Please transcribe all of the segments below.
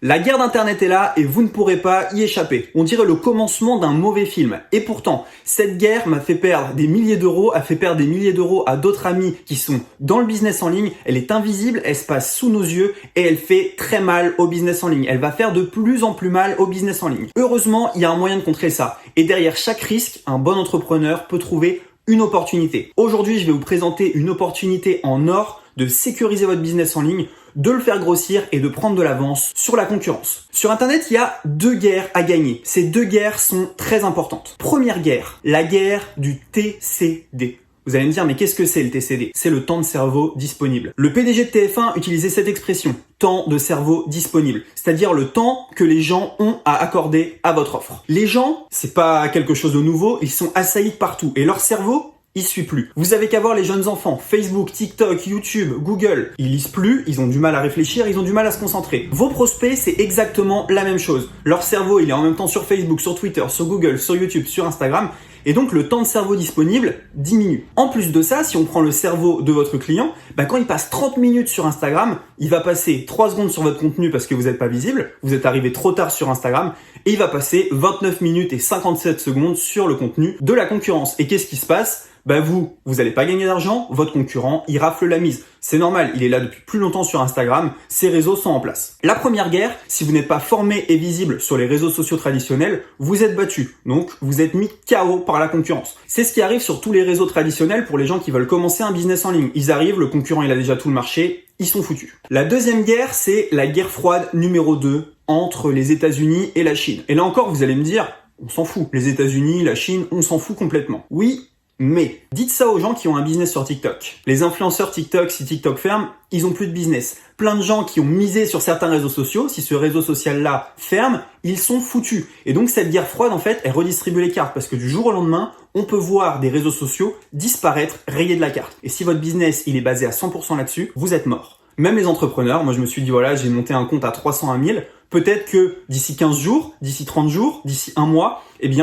La guerre d'internet est là et vous ne pourrez pas y échapper. On dirait le commencement d'un mauvais film. Et pourtant, cette guerre m'a fait perdre des milliers d'euros, a fait perdre des milliers d'euros à d'autres amis qui sont dans le business en ligne. Elle est invisible, elle se passe sous nos yeux et elle fait très mal au business en ligne. Elle va faire de plus en plus mal au business en ligne. Heureusement, il y a un moyen de contrer ça. Et derrière chaque risque, un bon entrepreneur peut trouver une opportunité. Aujourd'hui, je vais vous présenter une opportunité en or de sécuriser votre business en ligne, de le faire grossir et de prendre de l'avance sur la concurrence. Sur Internet, il y a deux guerres à gagner. Ces deux guerres sont très importantes. Première guerre, la guerre du TCD. Vous allez me dire, mais qu'est-ce que c'est le TCD? C'est le temps de cerveau disponible. Le PDG de TF1 utilisait cette expression, temps de cerveau disponible, c'est-à-dire le temps que les gens ont à accorder à votre offre. Les gens, c'est pas quelque chose de nouveau, ils sont assaillis de partout et leur cerveau, il suit plus. Vous avez qu'à voir les jeunes enfants, Facebook, TikTok, YouTube, Google. Ils lisent plus, ils ont du mal à réfléchir, ils ont du mal à se concentrer. Vos prospects, c'est exactement la même chose. Leur cerveau, il est en même temps sur Facebook, sur Twitter, sur Google, sur YouTube, sur Instagram. Et donc, le temps de cerveau disponible diminue. En plus de ça, si on prend le cerveau de votre client, quand il passe 30 minutes sur Instagram, il va passer 3 secondes sur votre contenu parce que vous n'êtes pas visible, vous êtes arrivé trop tard sur Instagram, et il va passer 29 minutes et 57 secondes sur le contenu de la concurrence. Et qu'est-ce qui se passe? Vous n'allez pas gagner d'argent, votre concurrent, il rafle la mise. C'est normal, il est là depuis plus longtemps sur Instagram, ses réseaux sont en place. La première guerre, si vous n'êtes pas formé et visible sur les réseaux sociaux traditionnels, vous êtes battu. Donc, vous êtes mis KO par la concurrence. C'est ce qui arrive sur tous les réseaux traditionnels pour les gens qui veulent commencer un business en ligne. Ils arrivent, le concurrent, il a déjà tout le marché, ils sont foutus. La deuxième guerre, c'est la guerre froide numéro 2 entre les États-Unis et la Chine. Et là encore, vous allez me dire, on s'en fout. Les États-Unis, la Chine, on s'en fout complètement. Oui, mais dites ça aux gens qui ont un business sur TikTok. Les influenceurs TikTok, si TikTok ferme, ils ont plus de business. Plein de gens qui ont misé sur certains réseaux sociaux, si ce réseau social-là ferme, ils sont foutus. Et donc cette guerre froide, en fait, elle redistribue les cartes parce que du jour au lendemain, on peut voir des réseaux sociaux disparaître, rayés de la carte. Et si votre business, il est basé à 100% là-dessus, vous êtes mort. Même les entrepreneurs, moi je me suis dit voilà, j'ai monté un compte à 300 à 1000, peut-être que d'ici 15 jours, d'ici 30 jours, d'ici un mois,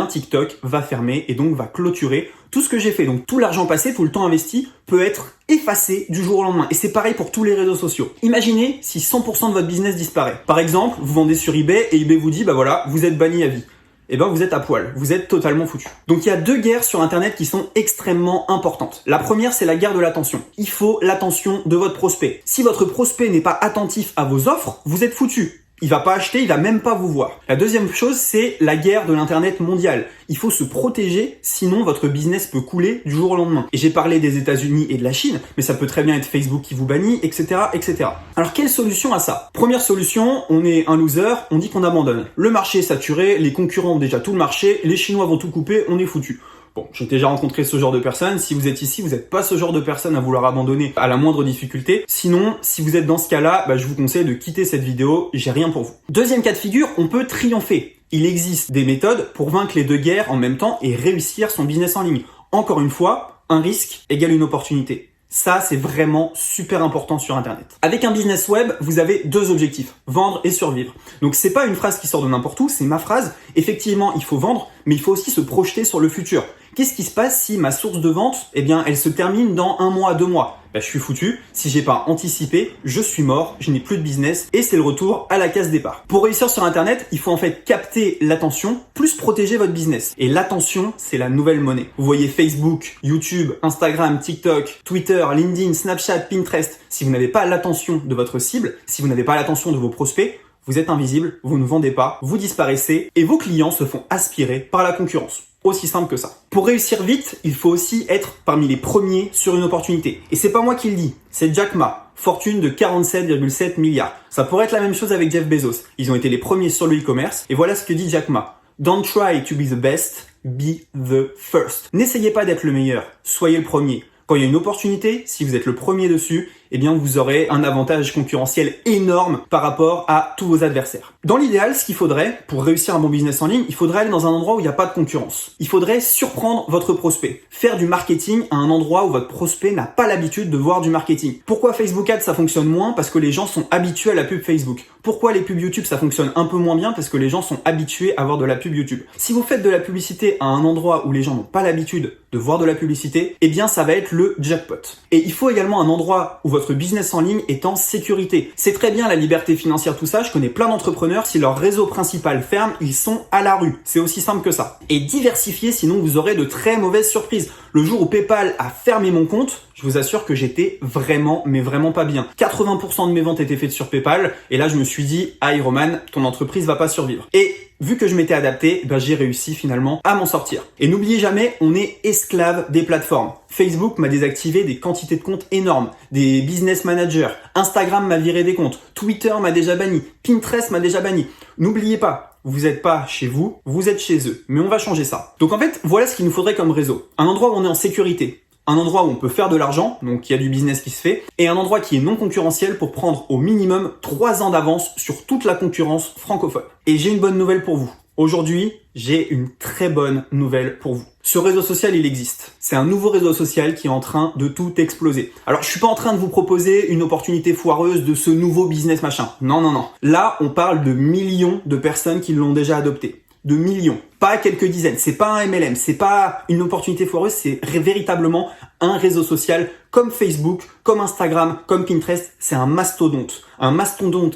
TikTok va fermer et donc va clôturer tout ce que j'ai fait. Donc tout l'argent passé, tout le temps investi peut être effacé du jour au lendemain. Et c'est pareil pour tous les réseaux sociaux. Imaginez si 100% de votre business disparaît. Par exemple, vous vendez sur eBay et eBay vous dit voilà, vous êtes banni à vie. Vous êtes à poil, vous êtes totalement foutu. Donc il y a deux guerres sur Internet qui sont extrêmement importantes. La première, c'est la guerre de l'attention. Il faut l'attention de votre prospect. Si votre prospect n'est pas attentif à vos offres, vous êtes foutu. Il va pas acheter, il va même pas vous voir. La deuxième chose, c'est la guerre de l'internet mondial. Il faut se protéger, sinon votre business peut couler du jour au lendemain. Et j'ai parlé des États-Unis et de la Chine, mais ça peut très bien être Facebook qui vous bannit, etc., etc. Alors quelle solution à ça? Première solution, on est un loser, on dit qu'on abandonne. Le marché est saturé, les concurrents ont déjà tout le marché, les Chinois vont tout couper, on est foutu. Bon, j'ai déjà rencontré ce genre de personnes. Si vous êtes ici, vous n'êtes pas ce genre de personne à vouloir abandonner à la moindre difficulté. Sinon, si vous êtes dans ce cas-là, je vous conseille de quitter cette vidéo. J'ai rien pour vous. Deuxième cas de figure, on peut triompher. Il existe des méthodes pour vaincre les deux guerres en même temps et réussir son business en ligne. Encore une fois, un risque égale une opportunité. Ça, c'est vraiment super important sur Internet. Avec un business web, vous avez deux objectifs, vendre et survivre. Donc c'est pas une phrase qui sort de n'importe où, c'est ma phrase. Effectivement, il faut vendre, mais il faut aussi se projeter sur le futur. Qu'est-ce qui se passe si ma source de vente, elle se termine dans 1 mois, 2 mois? Je suis foutu. Si j'ai pas anticipé, je suis mort, je n'ai plus de business et c'est le retour à la case départ. Pour réussir sur Internet, il faut en fait capter l'attention plus protéger votre business. Et l'attention, c'est la nouvelle monnaie. Vous voyez Facebook, YouTube, Instagram, TikTok, Twitter, LinkedIn, Snapchat, Pinterest. Si vous n'avez pas l'attention de votre cible, si vous n'avez pas l'attention de vos prospects, vous êtes invisible, vous ne vendez pas, vous disparaissez et vos clients se font aspirer par la concurrence. Aussi simple que ça. Pour réussir vite, il faut aussi être parmi les premiers sur une opportunité. Et c'est pas moi qui le dis, c'est Jack Ma, fortune de 47,7 milliards. Ça pourrait être la même chose avec Jeff Bezos. Ils ont été les premiers sur le e-commerce. Et voilà ce que dit Jack Ma. Don't try to be the best, be the first. N'essayez pas d'être le meilleur, soyez le premier. Quand il y a une opportunité, si vous êtes le premier dessus, vous aurez un avantage concurrentiel énorme par rapport à tous vos adversaires. Dans l'idéal, ce qu'il faudrait, pour réussir un bon business en ligne, il faudrait aller dans un endroit où il n'y a pas de concurrence. Il faudrait surprendre votre prospect. Faire du marketing à un endroit où votre prospect n'a pas l'habitude de voir du marketing. Pourquoi Facebook Ads ça fonctionne moins? Parce que les gens sont habitués à la pub Facebook. Pourquoi les pubs YouTube ça fonctionne un peu moins bien? Parce que les gens sont habitués à voir de la pub YouTube. Si vous faites de la publicité à un endroit où les gens n'ont pas l'habitude de voir de la publicité, ça va être le jackpot. Et il faut également un endroit où votre votre business en ligne est en sécurité. C'est très bien la liberté financière, tout ça. Je connais plein d'entrepreneurs, si leur réseau principal ferme, ils sont à la rue. C'est aussi simple que ça. Et diversifiez, sinon vous aurez de très mauvaises surprises. Le jour où PayPal a fermé mon compte, je vous assure que j'étais vraiment, mais vraiment pas bien. 80% de mes ventes étaient faites sur PayPal, et là je me suis dit, aïe Roman, ton entreprise va pas survivre. Et vu que je m'étais adapté, j'ai réussi finalement à m'en sortir. Et n'oubliez jamais, on est esclave des plateformes. Facebook m'a désactivé des quantités de comptes énormes, des business managers, Instagram m'a viré des comptes, Twitter m'a déjà banni, Pinterest m'a déjà banni. N'oubliez pas, vous n'êtes pas chez vous, vous êtes chez eux. Mais on va changer ça. Donc en fait, voilà ce qu'il nous faudrait comme réseau. Un endroit où on est en sécurité. Un endroit où on peut faire de l'argent, donc il y a du business qui se fait, et un endroit qui est non concurrentiel pour prendre au minimum 3 ans d'avance sur toute la concurrence francophone. Et j'ai une bonne nouvelle pour vous. Aujourd'hui, j'ai une très bonne nouvelle pour vous. Ce réseau social, il existe. C'est un nouveau réseau social qui est en train de tout exploser. Alors, je suis pas en train de vous proposer une opportunité foireuse de ce nouveau business machin. Non, non, non. Là, on parle de millions de personnes qui l'ont déjà adopté. De millions, pas quelques dizaines. C'est pas un MLM, c'est pas une opportunité foireuse, c'est véritablement un réseau social comme Facebook, comme Instagram, comme Pinterest. C'est un mastodonte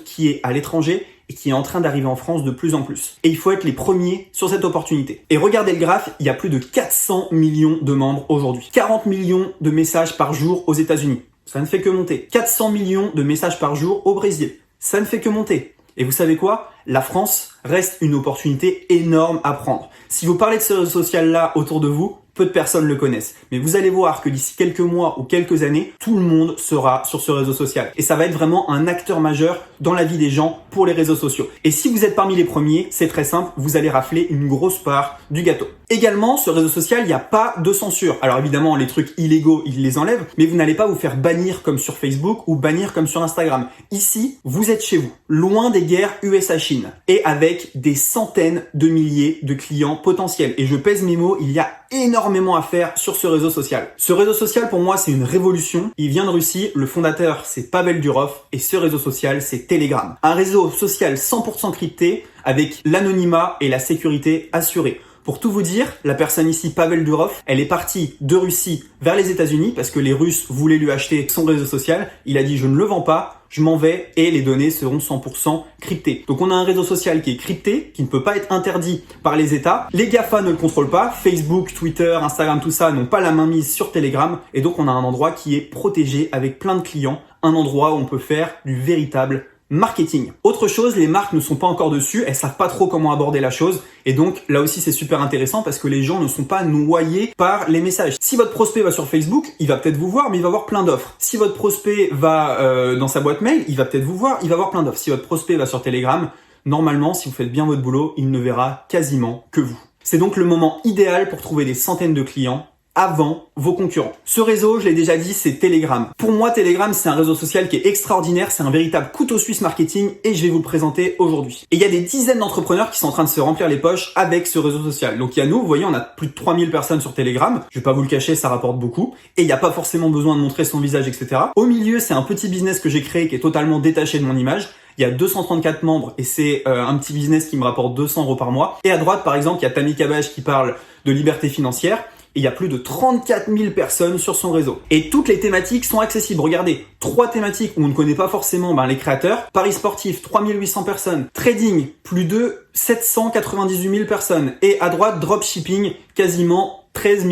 qui est à l'étranger et qui est en train d'arriver en France de plus en plus. Et il faut être les premiers sur cette opportunité. Et regardez le graphe, il y a plus de 400 millions de membres aujourd'hui. 40 millions de messages par jour aux États-Unis. Ça ne fait que monter. 400 millions de messages par jour au Brésil. Ça ne fait que monter. Et vous savez quoi? La France reste une opportunité énorme à prendre. Si vous parlez de ce réseau social-là autour de vous, peu de personnes le connaissent. Mais vous allez voir que d'ici quelques mois ou quelques années, tout le monde sera sur ce réseau social. Et ça va être vraiment un acteur majeur dans la vie des gens pour les réseaux sociaux. Et si vous êtes parmi les premiers, c'est très simple, vous allez rafler une grosse part du gâteau. Également, ce réseau social, il n'y a pas de censure. Alors évidemment, les trucs illégaux, ils les enlèvent, mais vous n'allez pas vous faire bannir comme sur Facebook ou bannir comme sur Instagram. Ici, vous êtes chez vous, loin des guerres USA-Chine et avec des centaines de milliers de clients potentiels. Et je pèse mes mots, il y a énormément à faire sur ce réseau social. Ce réseau social, pour moi, c'est une révolution. Il vient de Russie, le fondateur, c'est Pavel Durov, et ce réseau social, c'est Telegram. Un réseau social 100% crypté, avec l'anonymat et la sécurité assurée. Pour tout vous dire, la personne ici, Pavel Durov, elle est partie de Russie vers les États-Unis parce que les Russes voulaient lui acheter son réseau social. Il a dit, je ne le vends pas, je m'en vais et les données seront 100% cryptées. Donc on a un réseau social qui est crypté, qui ne peut pas être interdit par les États. Les GAFA ne le contrôlent pas. Facebook, Twitter, Instagram, tout ça n'ont pas la main mise sur Telegram. Et donc on a un endroit qui est protégé avec plein de clients. Un endroit où on peut faire du véritable marketing. Autre chose, les marques ne sont pas encore dessus, elles savent pas trop comment aborder la chose et donc là aussi c'est super intéressant parce que les gens ne sont pas noyés par les messages. Si votre prospect va sur Facebook, il va peut-être vous voir mais il va voir plein d'offres. Si votre prospect va dans sa boîte mail, il va peut-être vous voir, il va voir plein d'offres. Si votre prospect va sur Telegram, normalement si vous faites bien votre boulot, il ne verra quasiment que vous. C'est donc le moment idéal pour trouver des centaines de clients avant vos concurrents. Ce réseau, je l'ai déjà dit, c'est Telegram. Pour moi, Telegram, c'est un réseau social qui est extraordinaire, c'est un véritable couteau suisse marketing et je vais vous le présenter aujourd'hui. Et il y a des dizaines d'entrepreneurs qui sont en train de se remplir les poches avec ce réseau social. Donc il y a nous, vous voyez, on a plus de 3000 personnes sur Telegram. Je vais pas vous le cacher, ça rapporte beaucoup. Et il n'y a pas forcément besoin de montrer son visage, etc. Au milieu, c'est un petit business que j'ai créé qui est totalement détaché de mon image. Il y a 234 membres et c'est un petit business qui me rapporte 200 € par mois. Et à droite, par exemple, il y a Tammy Cabage qui parle de liberté financière. Et il y a plus de 34 000 personnes sur son réseau. Et toutes les thématiques sont accessibles. Regardez, 3 thématiques où on ne connaît pas forcément les créateurs. Paris sportif, 3800 personnes. Trading, plus de 798 000 personnes. Et à droite, dropshipping, quasiment 13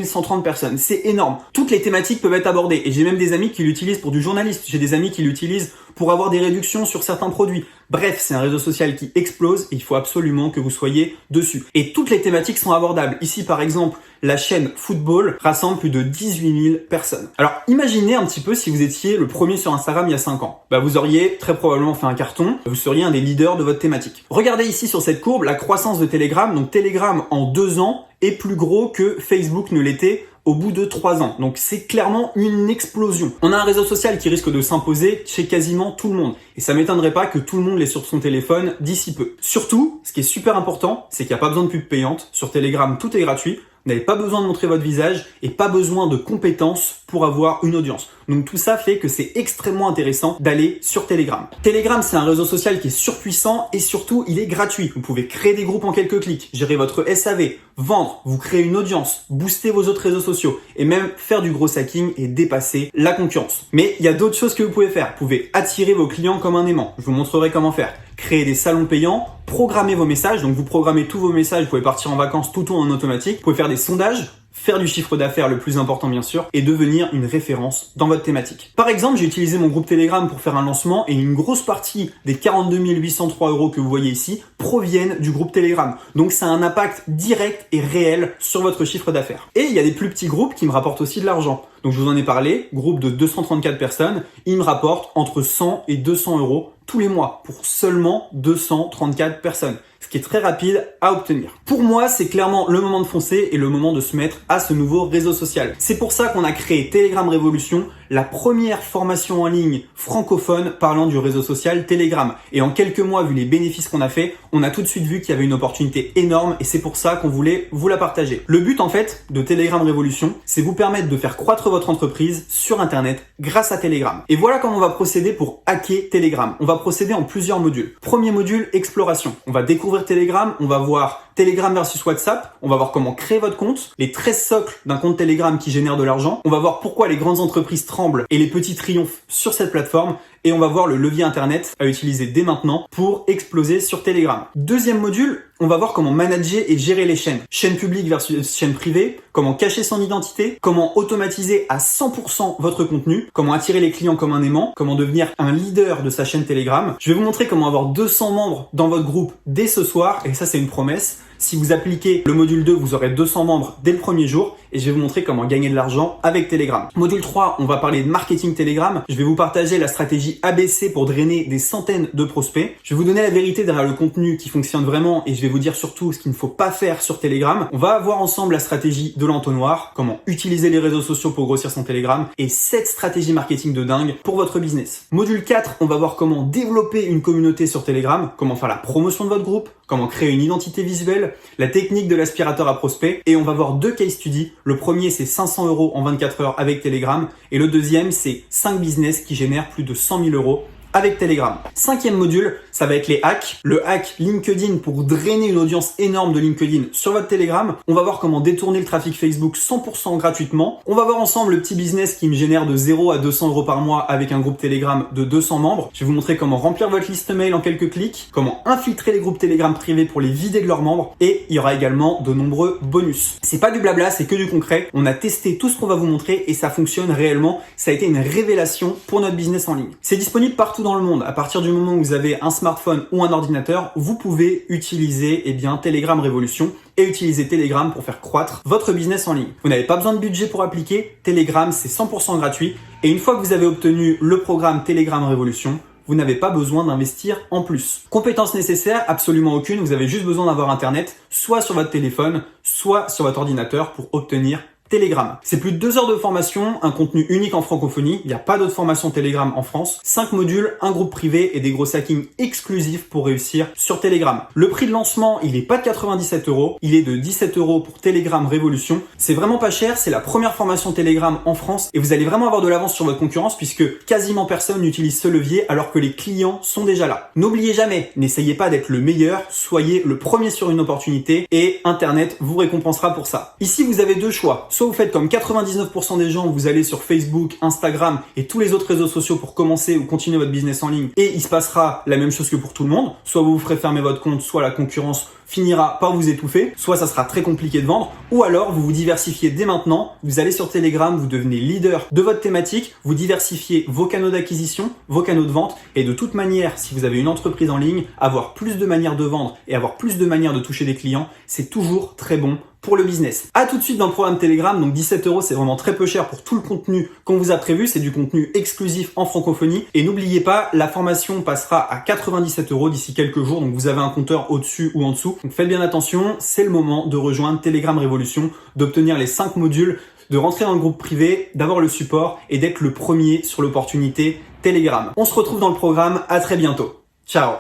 130 personnes. C'est énorme. Toutes les thématiques peuvent être abordées. Et j'ai même des amis qui l'utilisent pour du journalisme. J'ai des amis qui l'utilisent pour avoir des réductions sur certains produits. Bref, c'est un réseau social qui explose et il faut absolument que vous soyez dessus. Et toutes les thématiques sont abordables. Ici, par exemple, la chaîne Football rassemble plus de 18 000 personnes. Alors, imaginez un petit peu si vous étiez le premier sur Instagram il y a 5 ans. Vous auriez très probablement fait un carton. Vous seriez un des leaders de votre thématique. Regardez ici sur cette courbe la croissance de Telegram. Donc, Telegram en 2 ans est plus gros que Facebook ne l'était au bout de 3 ans. Donc c'est clairement une explosion. On a un réseau social qui risque de s'imposer chez quasiment tout le monde. Et ça m'étonnerait pas que tout le monde l'ait sur son téléphone d'ici peu. Surtout, ce qui est super important, c'est qu'il n'y a pas besoin de pub payante. Sur Telegram, tout est gratuit. Vous n'avez pas besoin de montrer votre visage et pas besoin de compétences pour avoir une audience. Donc tout ça fait que c'est extrêmement intéressant d'aller sur Telegram. Telegram, c'est un réseau social qui est surpuissant et surtout, il est gratuit. Vous pouvez créer des groupes en quelques clics, gérer votre SAV, vendre, vous créer une audience, booster vos autres réseaux sociaux et même faire du gros hacking et dépasser la concurrence. Mais il y a d'autres choses que vous pouvez faire. Vous pouvez attirer vos clients comme un aimant. Je vous montrerai comment faire. Créer des salons payants, programmer vos messages. Donc vous programmez tous vos messages, vous pouvez partir en vacances tout en automatique. Vous pouvez faire des sondages, faire du chiffre d'affaires le plus important bien sûr, et devenir une référence dans votre thématique. Par exemple, j'ai utilisé mon groupe Telegram pour faire un lancement et une grosse partie des 42 803 € que vous voyez ici proviennent du groupe Telegram. Donc ça a un impact direct et réel sur votre chiffre d'affaires. Et il y a des plus petits groupes qui me rapportent aussi de l'argent. Donc je vous en ai parlé, groupe de 234 personnes, ils me rapportent entre 100 et 200 € tous les mois pour seulement 234 personnes. Ce qui est très rapide à obtenir. Pour moi, c'est clairement le moment de foncer et le moment de se mettre à ce nouveau réseau social. C'est pour ça qu'on a créé Telegram Révolution, la première formation en ligne francophone parlant du réseau social Telegram. Et en quelques mois, vu les bénéfices qu'on a fait, on a tout de suite vu qu'il y avait une opportunité énorme et c'est pour ça qu'on voulait vous la partager. Le but en fait de Telegram Révolution, c'est vous permettre de faire croître votre entreprise sur Internet grâce à Telegram. Et voilà comment on va procéder pour hacker Telegram. On va procéder en plusieurs modules. Premier module, exploration. On va découvrir Telegram, on va voir Telegram versus WhatsApp, on va voir comment créer votre compte, les 13 socles d'un compte Telegram qui génère de l'argent, on va voir pourquoi les grandes entreprises tremblent et les petits triomphent sur cette plateforme, et on va voir le levier internet à utiliser dès maintenant pour exploser sur Telegram. Deuxième module, on va voir comment manager et gérer les chaînes. Chaîne publique versus chaîne privée, comment cacher son identité, comment automatiser à 100% votre contenu, comment attirer les clients comme un aimant, comment devenir un leader de sa chaîne Telegram. Je vais vous montrer comment avoir 200 membres dans votre groupe dès ce soir, et ça c'est une promesse. Si vous appliquez le module 2, vous aurez 200 membres dès le premier jour et je vais vous montrer comment gagner de l'argent avec Telegram. Module 3, on va parler de marketing Telegram. Je vais vous partager la stratégie ABC pour drainer des centaines de prospects. Je vais vous donner la vérité derrière le contenu qui fonctionne vraiment et je vais vous dire surtout ce qu'il ne faut pas faire sur Telegram. On va voir ensemble la stratégie de l'entonnoir, comment utiliser les réseaux sociaux pour grossir son Telegram et 7 stratégies marketing de dingue pour votre business. Module 4, on va voir comment développer une communauté sur Telegram, comment faire la promotion de votre groupe, comment créer une identité visuelle, la technique de l'aspirateur à prospect et on va voir 2 case studies. Le premier, c'est 500 € en 24 heures avec Telegram et le deuxième, c'est 5 business qui génèrent plus de 100 000 € avec Telegram. 5e module, ça va être les hacks. Le hack LinkedIn pour drainer une audience énorme de LinkedIn sur votre Telegram. On va voir comment détourner le trafic Facebook 100% gratuitement. On va voir ensemble le petit business qui me génère de 0 à 200 € par mois avec un groupe Telegram de 200 membres. Je vais vous montrer comment remplir votre liste mail en quelques clics, comment infiltrer les groupes Telegram privés pour les vider de leurs membres et il y aura également de nombreux bonus. C'est pas du blabla, c'est que du concret. On a testé tout ce qu'on va vous montrer et ça fonctionne réellement. Ça a été une révélation pour notre business en ligne. C'est disponible partout dans le monde. À partir du moment où vous avez un smartphone ou un ordinateur, vous pouvez utiliser Telegram Révolution et utiliser Telegram pour faire croître votre business en ligne. Vous n'avez pas besoin de budget pour appliquer. Telegram, c'est 100% gratuit. Et une fois que vous avez obtenu le programme Telegram Révolution, vous n'avez pas besoin d'investir en plus. Compétences nécessaires, absolument aucune. Vous avez juste besoin d'avoir Internet, soit sur votre téléphone, soit sur votre ordinateur pour obtenir Telegram. C'est plus de 2 heures de formation, un contenu unique en francophonie, il n'y a pas d'autres formations Telegram en France, 5 modules, un groupe privé et des gros hackings exclusifs pour réussir sur Telegram. Le prix de lancement, il est pas de 97 €, il est de 17 € pour Telegram Révolution. C'est vraiment pas cher, c'est la première formation Telegram en France et vous allez vraiment avoir de l'avance sur votre concurrence puisque quasiment personne n'utilise ce levier alors que les clients sont déjà là. N'oubliez jamais, n'essayez pas d'être le meilleur, soyez le premier sur une opportunité et Internet vous récompensera pour ça. Ici, vous avez 2 choix. Soit vous faites comme 99% des gens, vous allez sur Facebook, Instagram et tous les autres réseaux sociaux pour commencer ou continuer votre business en ligne et il se passera la même chose que pour tout le monde. Soit vous vous ferez fermer votre compte, soit la concurrence finira par vous étouffer, soit ça sera très compliqué de vendre, ou alors vous vous diversifiez dès maintenant, vous allez sur Telegram, vous devenez leader de votre thématique, vous diversifiez vos canaux d'acquisition, vos canaux de vente et de toute manière, si vous avez une entreprise en ligne, avoir plus de manières de vendre et avoir plus de manières de toucher des clients, c'est toujours très bon pour le business. À tout de suite dans le programme Telegram, donc 17 €, c'est vraiment très peu cher pour tout le contenu qu'on vous a prévu, c'est du contenu exclusif en francophonie et n'oubliez pas, la formation passera à 97 € d'ici quelques jours, donc vous avez un compteur au-dessus ou en dessous, donc faites bien attention, c'est le moment de rejoindre Telegram Révolution, d'obtenir les 5 modules, de rentrer dans le groupe privé, d'avoir le support et d'être le premier sur l'opportunité Telegram. On se retrouve dans le programme, à très bientôt. Ciao.